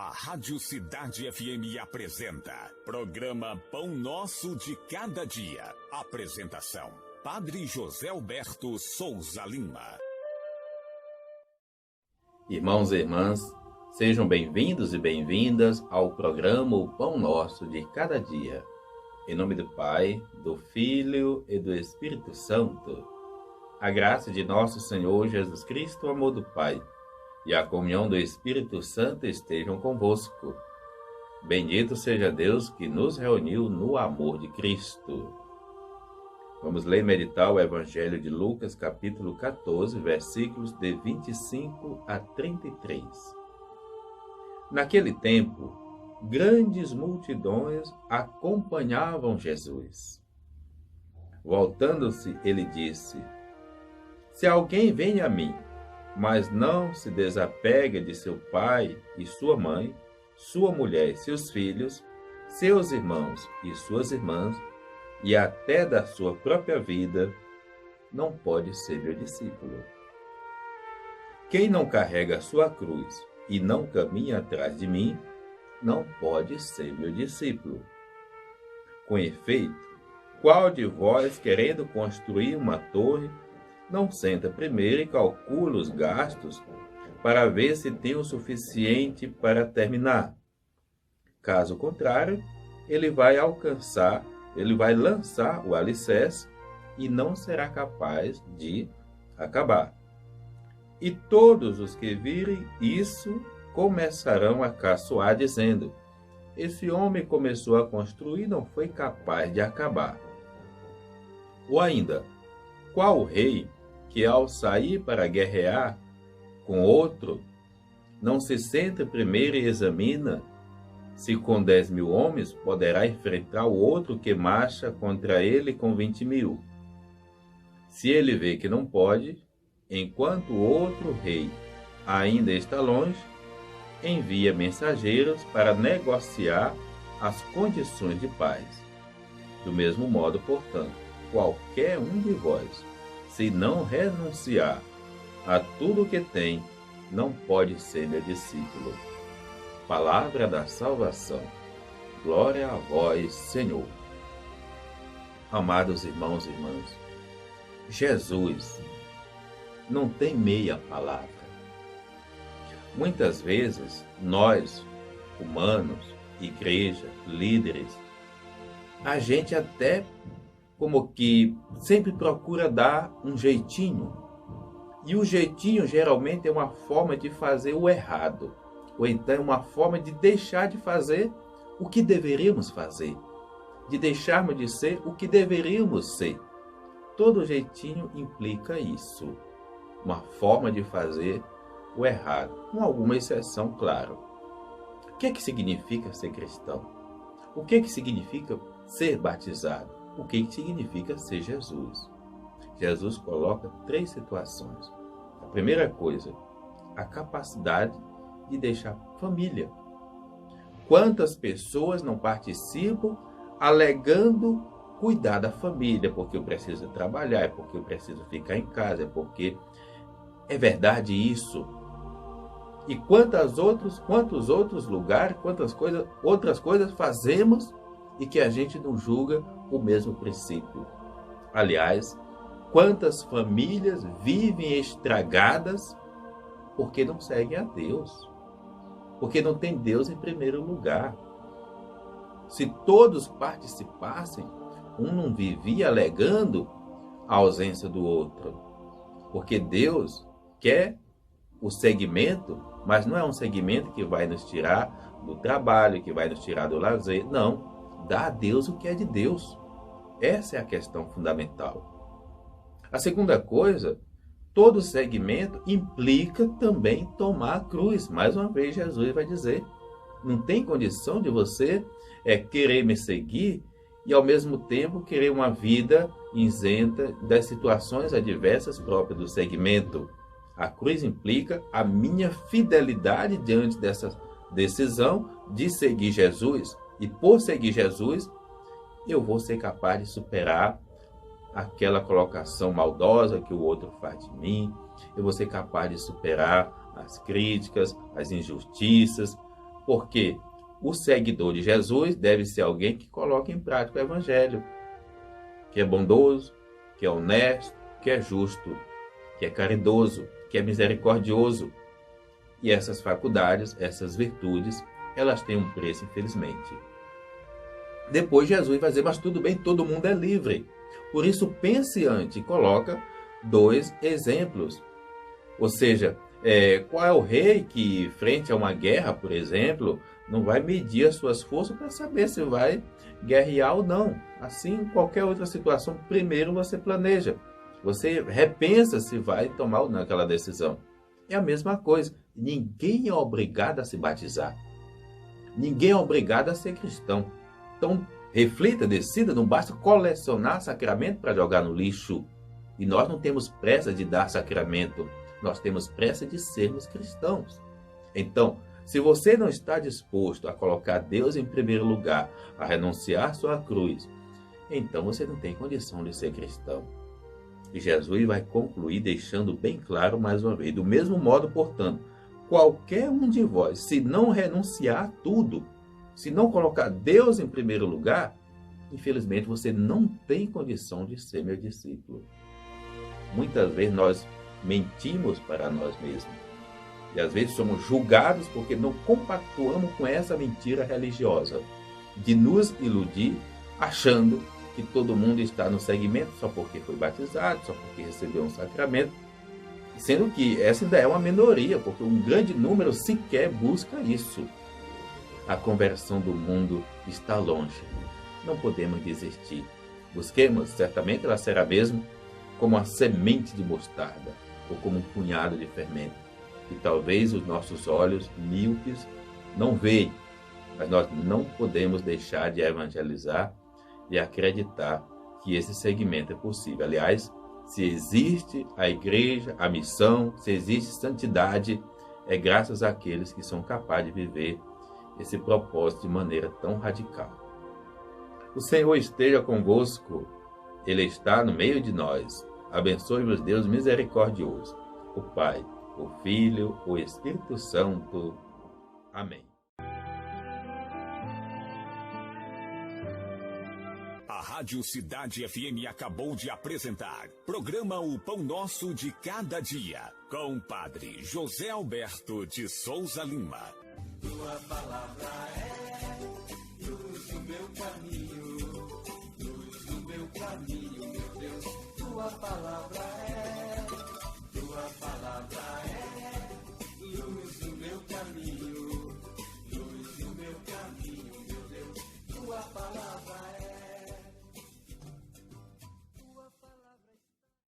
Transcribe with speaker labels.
Speaker 1: A Rádio Cidade FM apresenta programa Pão Nosso de Cada Dia. Apresentação: Padre José Alberto Souza Lima.
Speaker 2: Irmãos e irmãs, sejam bem-vindos e bem-vindas ao programa O Pão Nosso de Cada Dia. Em nome do Pai, do Filho e do Espírito Santo. A graça de nosso Senhor Jesus Cristo, o amor do Pai e a comunhão do Espírito Santo estejam convosco. Bendito seja Deus que nos reuniu no amor de Cristo. Vamos ler e meditar o Evangelho de Lucas, capítulo 14, versículos de 25 a 33. Naquele tempo, grandes multidões acompanhavam Jesus. Voltando-se, ele disse: Se alguém vem a mim, mas não se desapega de seu pai e sua mãe, sua mulher e seus filhos, seus irmãos e suas irmãs, e até da sua própria vida, não pode ser meu discípulo. Quem não carrega a sua cruz e não caminha atrás de mim, não pode ser meu discípulo. Com efeito, qual de vós, querendo construir uma torre, não senta primeiro e calcula os gastos para ver se tem o suficiente para terminar? Caso contrário, ele vai lançar o alicerce e não será capaz de acabar. E todos os que virem isso começarão a caçoar, dizendo: Esse homem começou a construir e não foi capaz de acabar. Ou ainda, qual rei que ao sair para guerrear com outro, não se senta primeiro e examina se com 10.000 homens poderá enfrentar o outro que marcha contra ele com 20.000? Se ele vê que não pode, enquanto o outro rei ainda está longe, envia mensageiros para negociar as condições de paz. Do mesmo modo, portanto, qualquer um de vós, se não renunciar a tudo o que tem, não pode ser meu discípulo. Palavra da salvação. Glória a vós, Senhor. Amados irmãos e irmãs, Jesus não tem meia palavra. Muitas vezes, nós, humanos, igreja, líderes, a gente até como que sempre procura dar um jeitinho. E o jeitinho geralmente é uma forma de fazer o errado. Ou então é uma forma de deixar de fazer o que deveríamos fazer. De deixarmos de ser o que deveríamos ser. Todo jeitinho implica isso. Uma forma de fazer o errado. Com alguma exceção, claro. O que é que significa ser cristão? O que é que significa ser batizado? O que significa ser Jesus? Jesus coloca 3 situações. A primeira coisa, a capacidade de deixar família. Quantas pessoas não participam alegando cuidar da família, porque eu preciso trabalhar, é porque eu preciso ficar em casa, é porque é verdade isso. E quantos outros lugares, outras coisas fazemos e que a gente não julga o mesmo princípio. Aliás, quantas famílias vivem estragadas porque não seguem a Deus, porque não tem Deus em primeiro lugar. Se todos participassem, um não vivia alegando a ausência do outro, porque Deus quer o segmento, mas não é um segmento que vai nos tirar do trabalho, que vai nos tirar do lazer, não. Dá a Deus o que é de Deus. Essa é a questão fundamental. A segunda coisa, todo segmento implica também tomar a cruz. Mais uma vez, Jesus vai dizer, não tem condição de você querer me seguir e, ao mesmo tempo, querer uma vida isenta das situações adversas próprias do segmento. A cruz implica a minha fidelidade diante dessa decisão de seguir Jesus. E por seguir Jesus, eu vou ser capaz de superar aquela colocação maldosa que o outro faz de mim. Eu vou ser capaz de superar as críticas, as injustiças, Porque o seguidor de Jesus deve ser alguém que coloca em prática o evangelho, que é bondoso, que é honesto, que é justo, que é caridoso, que é misericordioso. E essas faculdades, essas virtudes, elas têm um preço, infelizmente. Depois Jesus vai dizer, mas tudo bem, todo mundo é livre. Por isso, pense antes e coloca 2 exemplos. Ou seja, qual é o rei que, frente a uma guerra, por exemplo, não vai medir as suas forças para saber se vai guerrear ou não? Assim, em qualquer outra situação, primeiro você planeja. Você repensa se vai tomar ou não aquela decisão. É a mesma coisa. Ninguém é obrigado a se batizar. Ninguém é obrigado a ser cristão. Então, reflita, decida, não basta colecionar sacramento para jogar no lixo. E nós não temos pressa de dar sacramento. Nós temos pressa de sermos cristãos. Então, se você não está disposto a colocar Deus em primeiro lugar, a renunciar sua cruz, então você não tem condição de ser cristão. E Jesus vai concluir deixando bem claro mais uma vez. Do mesmo modo, portanto, qualquer um de vós, se não renunciar a tudo, se não colocar Deus em primeiro lugar, infelizmente você não tem condição de ser meu discípulo. Muitas vezes nós mentimos para nós mesmos. E às vezes somos julgados porque não compactuamos com essa mentira religiosa, de nos iludir achando que todo mundo está no segmento só porque foi batizado, só porque recebeu um sacramento, sendo que essa ainda é uma minoria, porque um grande número sequer busca isso. A conversão do mundo está longe. Não podemos desistir. Busquemos, certamente ela será mesmo como uma semente de mostarda ou como um punhado de fermento, que talvez os nossos olhos míopes não veem, mas nós não podemos deixar de evangelizar e acreditar que esse segmento é possível. Aliás, se existe a igreja, a missão, se existe santidade, é graças àqueles que são capazes de viver esse propósito de maneira tão radical. O Senhor esteja convosco, Ele está no meio de nós. Abençoe-vos, Deus misericordioso, o Pai, o Filho, o Espírito Santo. Amém.
Speaker 1: A Rádio Cidade FM acabou de apresentar programa O Pão Nosso de Cada Dia, com o Padre José Alberto de Souza Lima.
Speaker 3: Tua palavra é luz do meu caminho.